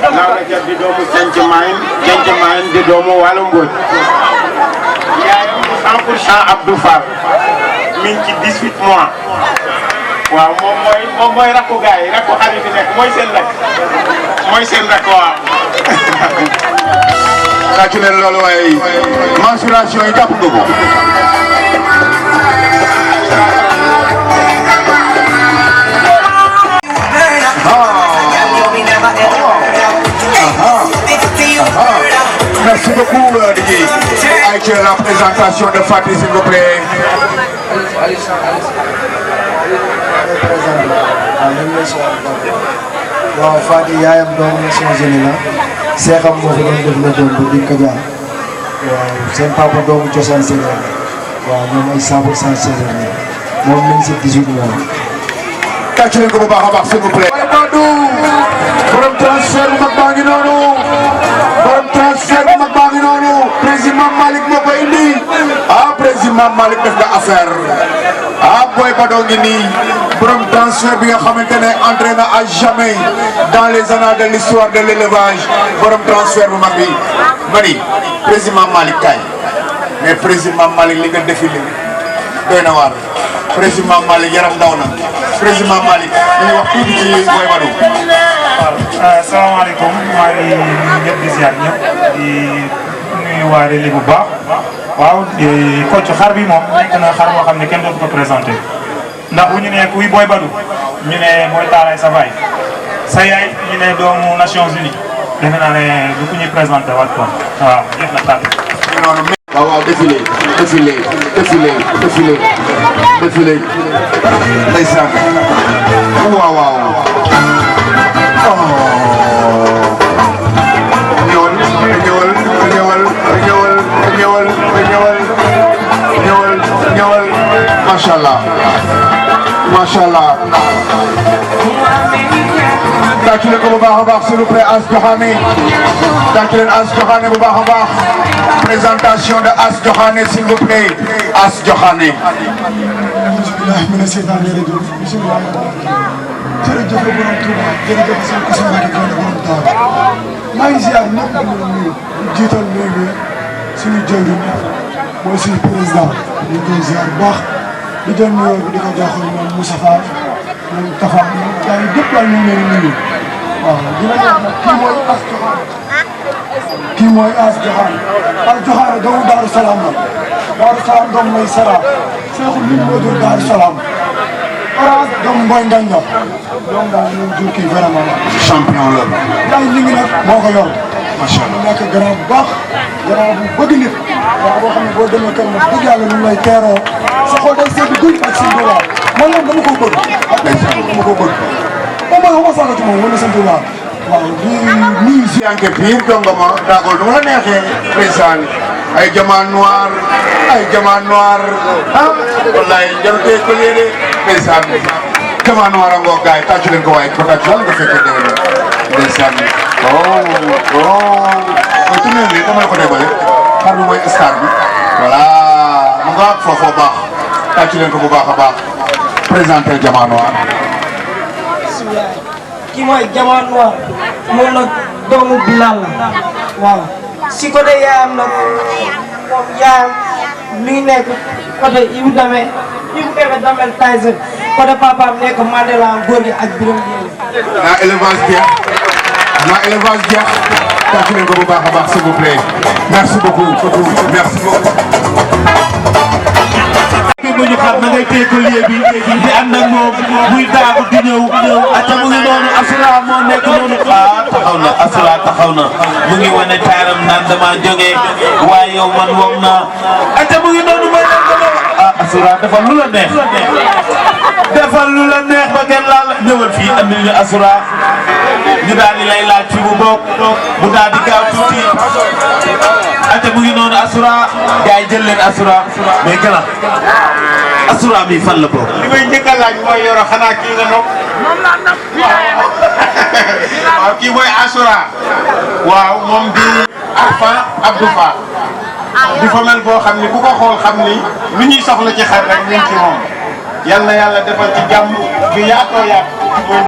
Lawla Cat di doomu Cenc Mayen di doomu Walu Mbodj yaayam 100% Abdou Fall mi ngi ci 18 mois waaw moom mooy rakku gars yi rakku xar yi fi nekk mooy seen rakk waaw. tàccu leen loolu waaye mensuration yi jàpp nga ko. Merci beaucoup Didier. Avec la présentation de Fatih s'il vous plaît. waaw Fadi yaayam doomu Nations Unies la seexam moo fi doon def la doon ba di ko jaar waaw seen papa doomu cosaan séeréer waaw ñoom ay 100% séeréer la moom mi ngi si 18 mois. tàcc leen ko bu baax a baax s'il vous plaît. borom transfert bu mag baa ngi noonu borom transfert bu mag baa ngi noonu président Malick moo ko indi président Malick def nga affaire Boy Bado ngi nii borom transfert bi nga xamante ne entré na à jamais dans les annales de l'histoire de l'élevage borom transfert bu mag bi mani président Malick kay mais président Malick li nga défilé doy na waar président Malick yaram daw na président Malick ñu wax tuuti ci Boy Bado. waaw salaamaaleykum maa ngi ñëpp di ziar ñëpp di nuyu waa Relais bu baax waaw Kocc xar bi moom nekk na xar boo xam ne kenn dootu ko présenté ndax bu ñu nee kuy Boy Bado ñu ne mooy Taalay sa baay sa yaay ñu ne doomu Nations Unies defe naa ne du ku ñuy présenté waat quoi waaw jeex na tàgg. waaw waaw défilé défilé défilé défilé défilé ndeysaan waaw waaw ñëwal ñëwal ñëwal ñëwal ñëwal ñëwal ñëwal ñëwal macha allah macha allah tàcc leen ko bu baax a baax s'il vous plaît As Joxaane tàcc leen As Joxaane bu baax a baax présentation de As Joxaane s'il vous plaît As Joxaane. bismillahi mina seytaani rajiim bismillahi jërëjëf borom Touba jërëjëf seen Koussou Mbacké Gaïndé borom Touba maa ngi ziar ñëpp di leen nuyu jiital nuyu bi suñu jëwriñ mooy suñu président ñu koy ziar bu baax di jël nuyoo bi di ko jox moom Moustapha moom Tafa moom gars yi ñëpp daal ñu ngi leen di nuyu waaw dina wax nag kii mooy As Joxaane As Joxaane doomu Daaru Salaam la Daaru Salaam doom mooy Sara Seexul li moo jur Daaru Salaam Orange doom Mboy Nganja doom daal ñu jur kii vraiment champion la. yaay li ngi nag moo ko yor macha allah nekk grand bu baax grand bu bëgg nit waaw boo xam ne boo demee kër moom dëgg yàlla ñu lay teeroo sa xol day seetlu guy ak seen doole man moom dama ko bëgg ak dama ko bëgg moom mooy xama saga ci moom wala seen doole waaw di nuyu si yanke pire dongoma daagol nu la neexee président ay jaman noir wallahi jarutee ko yéene président jaman noir a ngoog gaay tàccu leen ko waaye ko tàccu yàlla nga fekkee déwén président mooy tournée bi dama la ko débale xar bi mooy star bi voilà mu nga foofu baax tàccu leen ko bu baax a baax présenté jaman noir kii mooy Jaman Noir moom nag doomu Bilal la waaw si côté yaayam nag moom yaayam mi ngi nekk côté Ibou Damel Tyson côté papaam nekk Mandela góor gi ak Biram Yéene. naa élevage jeex tàcc leen ko bu baax a baax s'il vous plaît merci beaucoup merci beaucoup. bu ñu xam na ngay téye ko lieu bi di ànd ak moom muy daagu di ñëw ata mu ngi noonu Asura moo nekk noonu taxaw na Asura taxaw na mu ngi wane taaram naan dama jóge waaye yow man wom naa ata mu ngi noonu may nekk noonu Asura defal lu la neex defal lu la neex ba ngeen laal ñëwal fii andil ñu Asura ñu daal di lay laaj fi mu bokk mu daal di gaaw tuuti ata mu ngi noonu Asura gars yi jël leen Asura mais gën Asura mi fan la bokk. li may njëkk a laaj mooy yoro xanaa kii nga nopp. moom laa nopp. waaw kii mooy Asura. waaw moom di Arfan Abdou Fall. di femelle boo xam ni ku ko xool xam ni lu ñuy soxla ci xar rek ñu ngi ci moom. yal na yàlla defal ci jàmm bi yaatoo yaatu.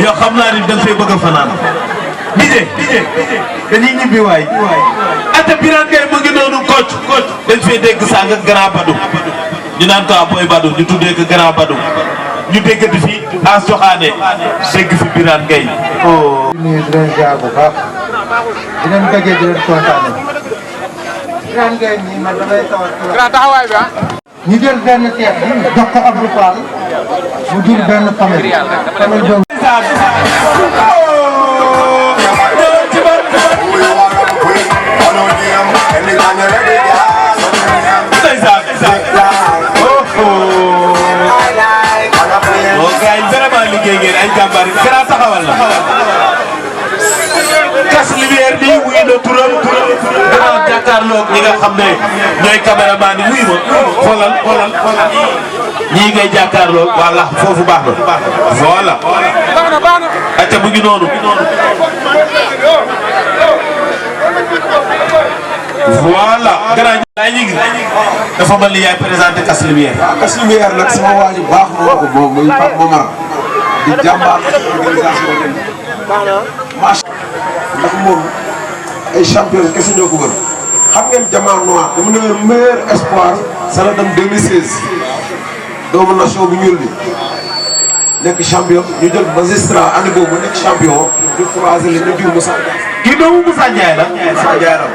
yoo xam naa ni da nga fay bëgg a fanaan DJ dañuy ñibbi waay ata Birane Gueye mu ngi noonu Kocc dañ fay dégg sànq Grand Badou ñu naan ko Boy Bado ñu tuddee ko Grand Badou ñu déggati fi As Joxaane dégg fi Birane Gueye di nuyu di leen ziar bu baax di leen bëggee di leen kontaane Birane Gueye nii man damay tawat taxawaay bi ñu jël benn teet bi jox ko Abdou Fall mu jur benn famille boobu. liggéey ngeen ay jàmbaar yi Kara taxawal la Kas Lumière bi wuy na turam gannaaw jàkkaarloog ñi nga xam ne ñooy caméraman yi wuy ma xoolal ñii ngay jàkkaarloog walla foofu baax na voilà acca mu ngi noonu voilà grand laay ñu ngi dafa mel ni yaay présenté Kas Lumière. Kas Lumière nag sama waa ji baax moo ko moom muy Pape Momar di jàmbaar organisation bi macha ndax moom ay champion kese ñoo ko wër xam ngeen Diamant Noir dama ne le meilleur espoir ça la dem 2016 doomu nation bu ñuul bi nekk champion ñu jël magistrat année boobu mu nekk champion ñu croisé leen ñu jur Moussa Ndiaye. kii doomu Moussa Ndiaye la. Moussa Ndiaye la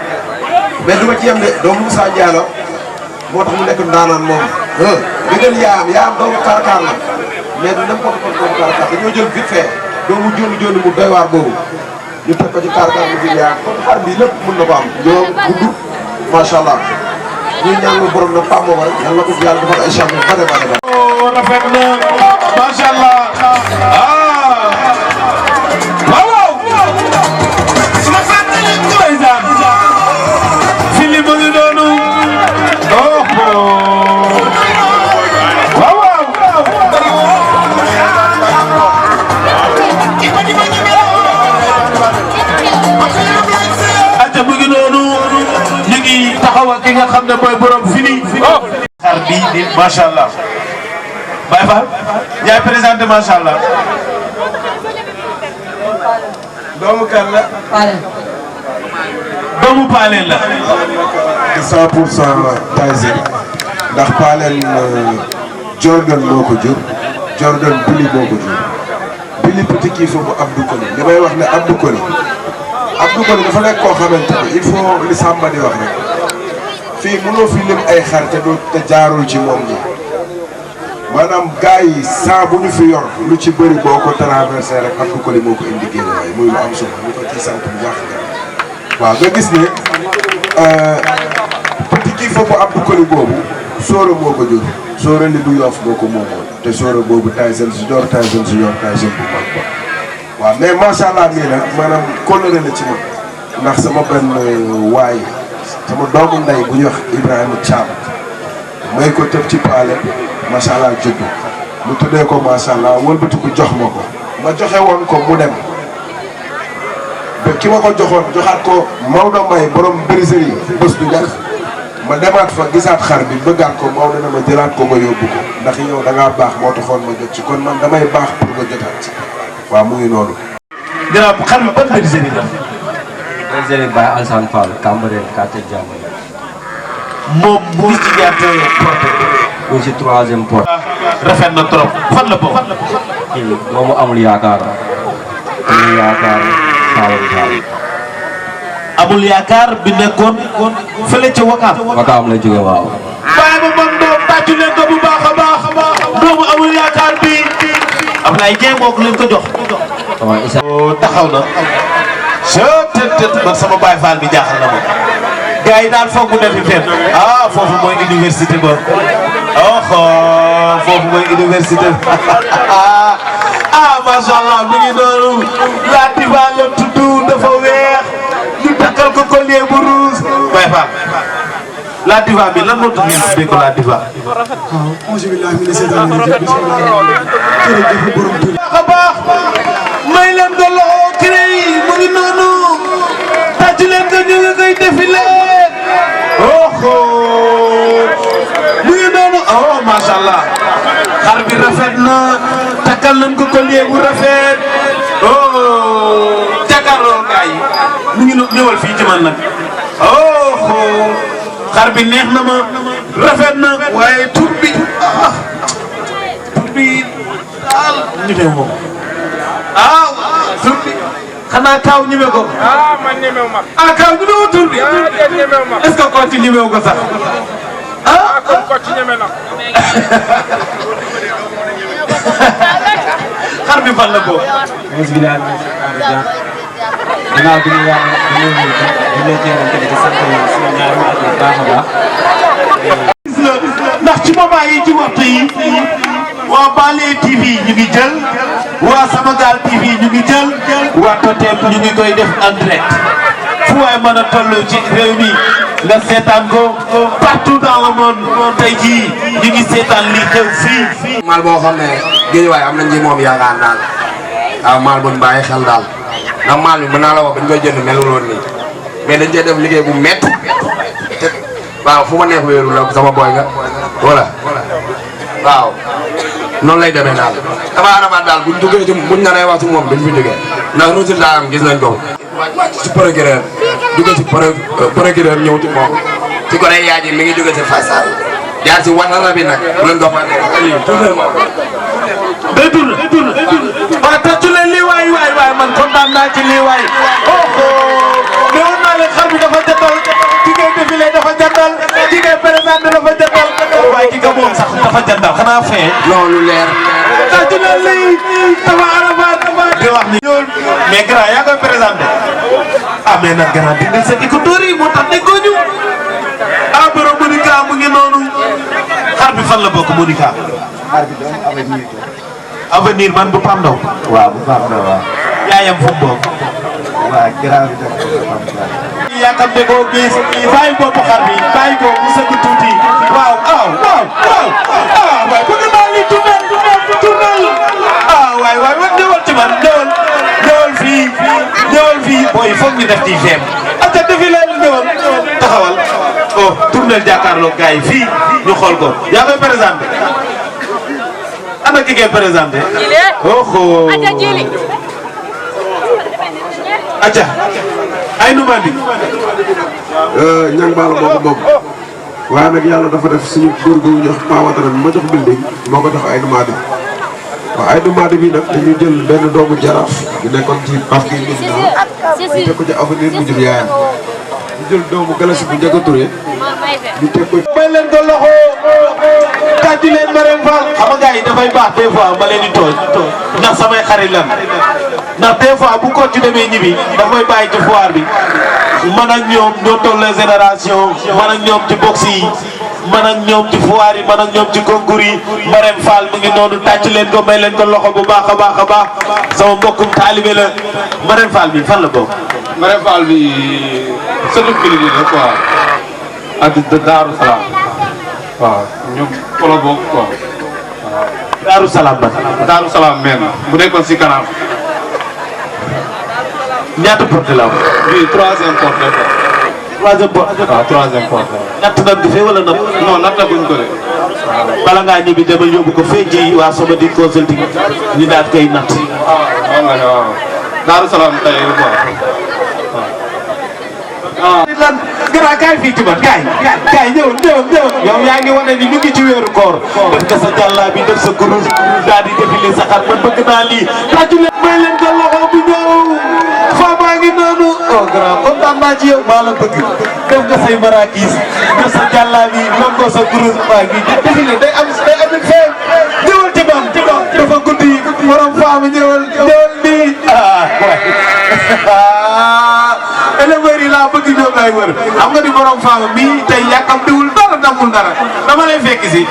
mais du ma ci yem de doomu Moussa Ndiaye la moo tax mu nekk ndaanaan moom. dëggal yaayam doomu Karkar la mais du n'importe quel doomu Karkar dañoo jël vite fait doomu joni mu doy waar boobu ñu teg ko ci Karkar mu jël yaayam kon xar bi lépp mën na ko am. ñoo gudd macha allah ñuy ñaan borom nag Pape Momar yàlla na ko fi yàlla defal ay champion bare. rafet na macha allah waaw suma fàttali ndeysaan fili mu ngi noonu acca mu ngi noonu ñu ngi taxaw ak ki nga xam ne mooy borom fili xar bi di macha allah Baye Fall yaay présenté macha allah. doomu kan la. doomu Paaleen la. 100% Tyson ndax Paaleen Jordan moo ko jur Jordan Billy moo ko jur Billy petit kii fa bu Abdou Koli li may wax ne Abdou Koli dafa nekk koo xamante ni il faut li Samba di wax rek fii mënoo fi lim ay xar te jaarul ci moom ñi maanaam gars yi saa bu ñu fi yor lu ci bëri boo ko traversé rek Abdou Koli moo ko indi génn waaye muy lu am solo ñu ko ci sant bu baax waaw nga gis ne petit kii foofu Abdou Koli boobu Sora moo ko jur Sora li du Yoff moo ko moomoon te Sora boobu Tyson Junior Tyson bu mag ba waaw mais macha allah mii nag maanaam kóllëre la ci man ndax sama benn waay sama doomu ndey bu ñuy wax Ibrahima Thiam may ko tëb ci paale macha allah juddu mu tuddee ko macha allah wëlbati ko jox ma ko ma joxe woon ko mu dem ba ki ma ko joxaat ko Maodo Mbaye borom bergerie bés du njëkk ma demaat fa gisaat xar bi bëggaat ko Maodo na ma jëlaat ko ma yóbbu ko ndax yow da ngaa baax moo taxoon ma jot ci kon man damay baax pour nga jotaat ci waaw mu ngi noonu. jërëjëf xar ma ban bergerie la. bergerie Baye Alassane Fall Cambérène quartier Diamant. moom bu ci ñaata porte. mu ngi si 3e porte. rafet na trop fan la bokk. kii moomu amul yaakaar amul yaakaar bi nekkoon fële ca Wakaam. Wakaam la jóge waaw. waaye ba man doom tàccu leen ko bu baax a baax doomu amul yaakaar bi Ablaye Dieng moo ko leen ko jox. waaw Issa. taxaw na. man sama Baye Fall bi jaaxal na ma. gars yi daal foog mu defi fenn. foofu mooy université ba. foofu mooy université macha allah mi ngi noonu la diva la tudd dafa weex ñu takkal ko collier bu rouge. Baye Fall la diva bi lan moo tax ngeen tuddee ko la diva. baax may leen ko loxo kii mu ngi noonu tàcc leen ko ñu ngi koy défilé. mu ngi noonu macha allah xar bi rafet na takkal nañ ko collier bu rafet jàkkaarloo gars yi mu ngi ñëwal fii ci man nag xar bi neex na ma rafet na waaye tur bi daal ñu ne moom tur bi xanaa kaaw ñeme ko. man ñemewu ma. kaaw ñemewu tur bi. ñemewu ma. est-ce que koo ci ñemewu ko sax. ah kon ko ci ñeme na. xar bi fan la boobu. ginnaaw bi ñu yàlla di leen jéem di sant suñu ñaari waat bu baax a baax. ndax ci moment yi ci waxtu yi waa Banlieue TV ñu ngi jël waa Samagal TV ñu ngi jël waa Totem ñu ngi koy def en direct fu waay mën a toll ci réew mi nga seetaan ko partout dans le monde tey jii ñu ngi seetaan li xew fii. maal boo xam ne Guédiawaye am nañ ci moom yaakaar daal waaw maal buñ bàyyi xel daal ndax maal bi mën naa la wax bañ koy jënd melul woon nii mais dañ cee def liggéey bu métti te waaw fu ma neex wéeru la sama boy nga voilà waaw noonu lay demee daal dafa arabaat daal buñ duggee ci buñ naree wax ci moom duñ fi jógee ndax résultat am gis nañ ko ci procureur jóge ci procureur ñëw ci moom ci ko day yaay ji mi ngi jóge ci Faysal jaar ci wanara bi nag bu leen dox fa day tourné waaw tàccu leen lii waay man kontaan naa ci lii waay mais woon naa leen xar bi dafa jëndal ki ngay défilé dafa jëndal ki ngay présenté dafa jëndal waaye ki nga moom sax dafa jëndal xanaa fee loolu leer tàccu leen lii dafa arabaat di wax ni ñool mais grand yaa koy présenté ah mais nag grand dindil sa écouteur yi moo tax déggoo ñu ah borom Monica mu ngi noonu xar bi fan la bokk Monica xar bi doom avenir avenir man bu Pam Ndaw waaw bu baax la waaw yaayam fu mu bokk waaw grand bi def yaakaar ne koo gis bàyyi bopp xar bi bàyyi ko mu sëgg tuuti waaw waay bëgg naa li tournel waay ñëwal ci man ñëwal fii booy foog ñu def ci feem ata defi leen ñëwal taxawal oh tournel jàkkaarloo gars yi fii ñu xool ko yaa koy présenté ana ki ngay présenté oh acca ay numandi ñang baala moo ko moom waaye nag yàlla dafa def suñu góor gu ñu jox Pawatara bi ma jox building moo ko jox ay numandi waaw ay numandi bi nag dañu jël benn doomu jaraaf di nekkoon ci parti bi ñu teg ko ci avenir mu jur yaayam ñu jël doomu galasi bu njëkk a turé ñu teg ko may leen ko loxo tàcc leen Marème Fall xam nga gars yi dafay baax des fois ma leen di tooñ ndax samay xarit lan ndax des fois bu ko ci demee ñibbi dafay bàyyi ci foire bi man ak ñoom ñoo toll génération man ak ñoom ci box yi man ak ñoom ci foire yi man ak ñoom ci concours yi Marème Fall mu ngi noonu tàcc leen ko may leen ko loxo bu baax a baax sama mbokkum taalibe la Marème Fall bi fan la bokk. Marème Fall bi sëtu kilifa la quoi ak Daaru Salaam waaw ñu kolo bokk quoi waaw. Daaru Salaam ba. Daaru Salaam men bu nekkoon si kanam. ñaata porte la am. bii troisième porte la quoi. troisième porte. waaw troisième porte la. natt nañ ko fee wala natt. non nattaguñ ko de. bala ngaa ñibbi demal yóbbu ko fee ji waa Somadi consulting ñu daal koy natt. waaw Daaru Salaam tey quoi waaw. lan gara kaay fii ci man kaay ñëwal yow yaa ngi wane ni ñu ngi ci weeru koor def nga sa jàllaa bi def sa kurus daal di défilé sa xar man bëgg naa lii tàccu leen may leen ko loxo bu ñëw faa maa ngi noonu oh grand kontaan naa ci yow maa la bëgg def nga say marakis def sa jàllaa bi longoo sa kurus maa ngi défilé day am fee ñëwal ci man dafa guddi borom faa mi ñëwal nii éleveurs yi laa bëgg ñoom lay wër xam nga ni borom faama bii tey yàkkamtiwul dara damul dara dama lay fekk si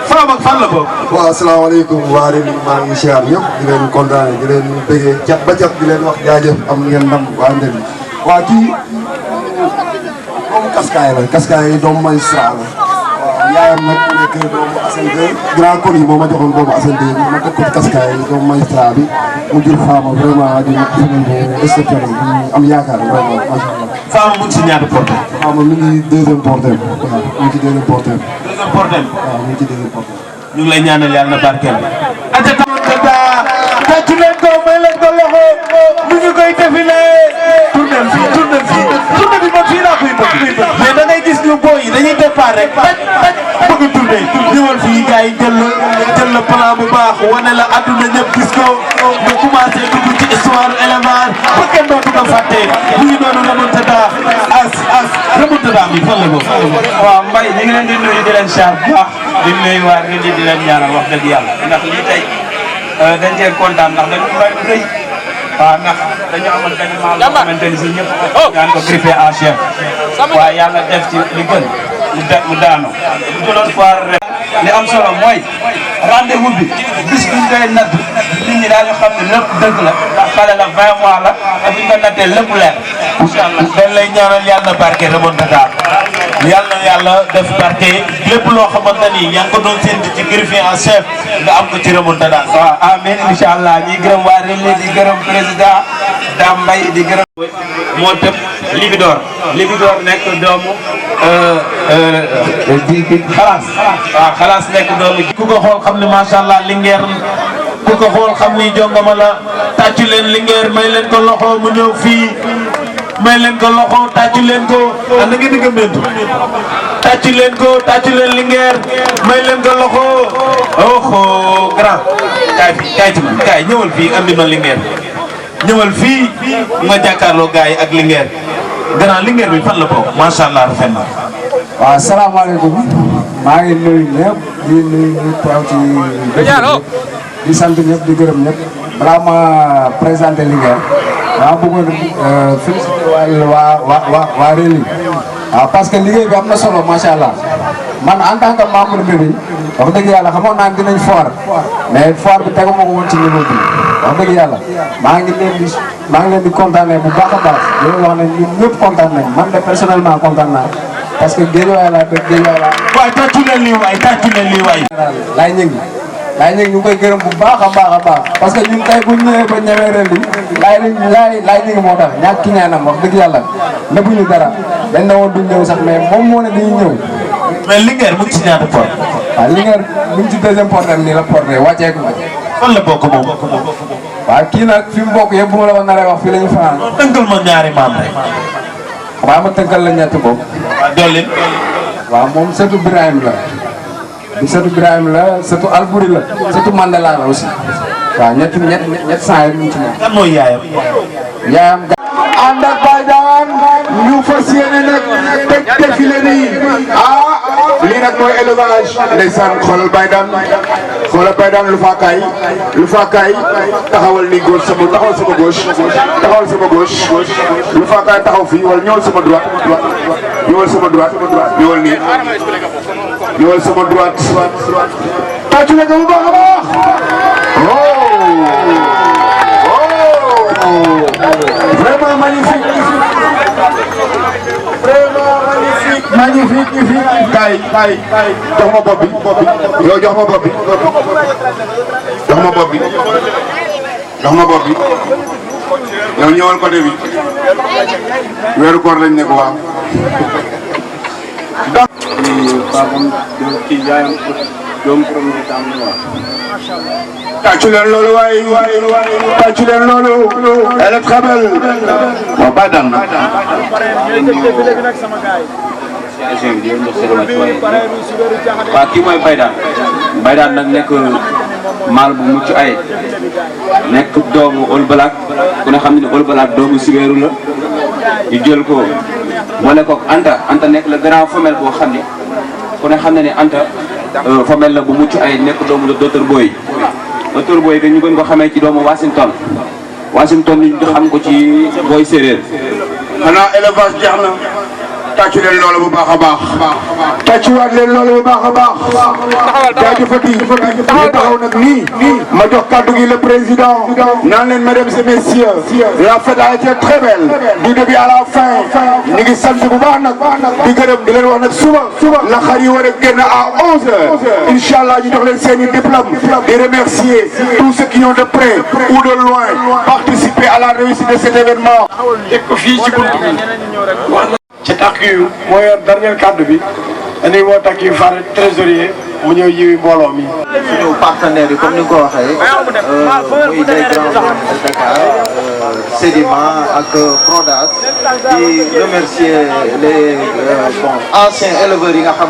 faam ak fan la boobu. waaw asalaamaaleykum waa Rémi maa ngi siyaar ñëpp di leen kontaane di leen bëggee cat ba cat di leen wax jaajëf am ngeen ndam waa Ndéli waa kii doomu kaskaay la kaskaay yi doomu magistrat la waaw yaayam nag nekk doomu Assane grand con yi moo ma joxoon doomu Assane ma teg ko ci kaskaay yi doomu magistrat bi mu jur faama vraiment di exceptionnel am yaakaar vraiment macha allah. faama mu ngi si ñaata porte. faama mi ngi deuxième porte waaw mu ngi ci deuxième porte. deuxième porte. waaw mu ngi ci deuxième porte. ñu ngi lay ñaanal yàlla na barkeel. aja tàccu leen ko may leen ko loxo mu ngi koy défilé. tournel fii tournel bi man fii laa koy bëgg mais da ngay gis ñu ñun booy yi dañuy départ rek bëgg a tourné ñëwal fii gars yi jël la plan bu baax wane la adduna ñëpp gis ko nga commencé dugg ci histoire élevage ba kenn dootu ko fàtte bu ñu doon remontada remontada bi fan la ko. waaw Mbaye ñu ngi leen di nuyu di leen char bu baax di nuyu waa ngeen di leen ñaanal wax dëgg yàlla ndax lii tey dañ cee kontaan ndax dañu mbay bu rëy waaw ndax dañu amoon benn maal boo xamante ni si ñëpp ñaan ko griffé en chef waaye yàlla def ci li gën mu daanu bu jëloon foire ren li am solo mooy rendez-vous bi bis buñ koy natt nit ñi daañu xam ne lépp dëgg la ndax xale la 20 mois la te buñ ko nattee lépp leer incha allah dañ lay ñaanal yàlla na barke remontada yàlla na yàlla def barke lépp loo xamante ni yaa ngi ko doon séntu ci greffier en chef nga am ko ci remontada. waaw amiin incha allah ñuy gërëm waa Relais di gërëm président Dame Mbaye di gërëm. moo tëb Libidor nekk doomu xalaas waaw xalaas nekk doomu ku ko xool xam ne macha allah Linguère ku ko xool xam ni jongama la tàccu leen Linguère may leen ko loxo mu ñëw fii may leen ko loxo tàccu leen ko ànd ngeen di gëmmentu tàccu leen Linguère may leen ko loxo oh grand kaay ñëwal fii andi ma Linguère ñëwal fii nga jàkkaarloo gars yi ak Linguère grand Linguère bi fan la bokk macha allah rafet na. waaw salaamaaleykum maa ngi nuyu ñëpp di nuyu ñu teew ci di sant ñëpp di gërëm ñëpp balaa ma présenté Linguère maa bëggoon félicité waa Relais waaw parce que liggéey bi am na solo macha allah man en tant que membre bi wax dëgg yàlla xamoon naa dinañ foire mais foire bi tegu ma ko woon ci niveau bi wax dëgg yàlla maa ngi leen di kontaanee bu baax a baax di leen wax ne ñun ñëpp kontaan nañ man de personnellement kontaan naa parce que Guédiawaye laa dëkk Guédiawaye laa. waay tàccu leen lii waay. laay ñu ngi koy gërëm bu baax a baax parce que ñun tey bu ñu ñëwee ba ñëwee ren bi laay ñu ngi moo tax ñàkk ki ñaanam wax dëgg yàlla nëbbuñu dara dañ ne woon duñ ñëw sax mais moom moo ne dañuy ñëw. mais Linguère mu ngi ci ñaata port. waaw Linguère mu ngi ci deuxième portem nii la porté wàcceeku ma. fan la bokk moom. waaw kii nag fi mu bokk yëpp bu ma la ko naree wax fii la ñu fanaan. tënkal ma ñaari maam rek. waaw ma tënkal la ñett boobu. waaw dolli. waaw moom sëtu Birahim la. bi sëtu Birahim la sëtu Albouri la sëtu Mandela la aussi. waaw ñett saa yi mu ci moom. kan mooy yaayam. yaayam. ànd ak Baye Daan ñu fas yéene nag teg défilé nii lii nag mooy élevage ndeysaan xoolal Baye Daan lu faakaay taxawal ni gauche taxawal sama gauche lu faakaay taxaw fii wala ñëwal sama droite ñëwal nii ñëwal sama droite tàccu leen ko bu baax a baax vraiment magnifique kay jox ma bopp bi yow jox ma bopp bi yow ñëwal côté bi weeru koor lañ nekk waaw tàccu leen loolu waay tàccu leen loolu elle est très belle waaw Baye Daan waaw kii mooy Baye Daan nag nekk maal bu mucc ay nekk doomu All Black ku ne xam ne All Black doomu Siweeru la ñu jël ko boole ko Anta nekk la grand femelle boo xam ne ku ne xam ne Anta femelle la bu mucc ay nekk doomu la docteur Boy que ñu gën ko xamee ci doomu Washington ñu xam ko ci Boy séeréer. xanaa élevage jeex na tàccu leen loolu bu baax a baax tàccuwaat leen loolu bu baax a baax jaajëfati ñu taxaw nag nii ma jox kàddu gi le président naan leen mesdames et messieurs la fête a été très belle du début à la fin ñu ngi sant bu baax nag di gërëm di leen wax nag suba la xar yi war a génn à 11h inchallah ñu jox leen seen i diplôme di remercier tous ceux qui ont de près ou de loin participé à la réussite de cet événement teg ko fii ci buntu bi ci takk yu moo yor dernier kàddu bi dañuy woo Takki Fall trésorier mu ñëw yiwi mbooloo mi. suñu partenaires yi comme ni nga ko waxee muy les grands groupes de Dakar Sedima ak Prodac di remercier les anciens éleveurs yi nga xam